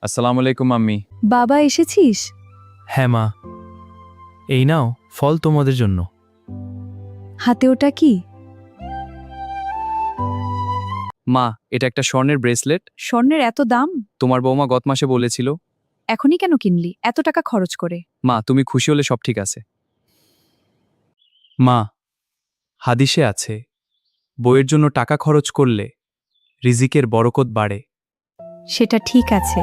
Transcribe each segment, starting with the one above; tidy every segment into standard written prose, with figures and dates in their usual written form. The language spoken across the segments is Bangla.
আসসালামু আলাইকুম আম্মি। বাবা এসেছিস? হ্যাঁ মা, এই নাও ফল তোমাদের জন্য। হাতে ওটা কি? মা, এটা একটা স্বর্ণের ব্রেসলেট। স্বর্ণের এত দাম? তোমার বৌমা গত মাসে বলেছিল। এখনই কেন কিনলি এত টাকা খরচ করে? মা, তুমি খুশি হলে সব ঠিক আছে। মা, হাদিসে আছে, বইয়ের জন্য টাকা খরচ করলে রিজিকের বরকত বাড়ে। সেটা ঠিক আছে।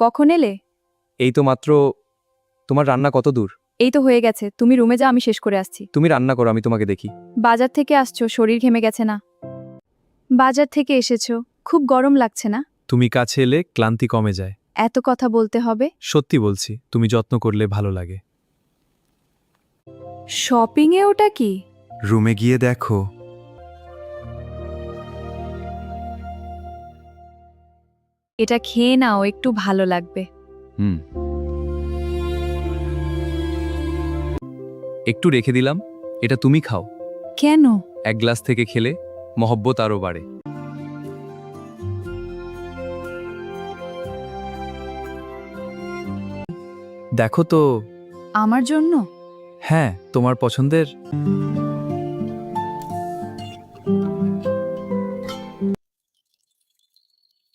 কখন এলে? এই তো মাত্র। তোমার রান্না কত দূর? এই তো হয়ে গেছে, তুমি রুমে যা, আমি শেষ করে আসছি। তুমি রান্না করো, আমি তোমাকে দেখি। বাজার থেকে আসছো, শরীর ঘেমে গেছে না? বাজার থেকে এসেছো, খুব গরম লাগছে না? তুমি কাছে এলে ক্লান্তি কমে যায়। এত কথা বলতে হবে? সত্যি বলছি, তুমি যত্ন করলে ভালো লাগে। শপিংয়ে ওটা কি? রুমে গিয়ে দেখো। এটা খেয়ে নাও, একটু ভালো লাগবে। একটু রেখে দিলাম, এটা তুমি খাও। কেন? এক গ্লাস থেকে খেলে মহব্বত আরও বাড়ে। দেখো তো। আমার জন্য? হ্যাঁ, তোমার পছন্দের।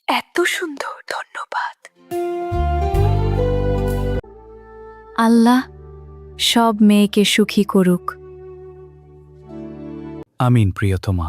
এত সুন্দর, ধন্যবাদ। আল্লাহ সব মেয়েকে সুখী করুক। আমিন প্রিয়তমা।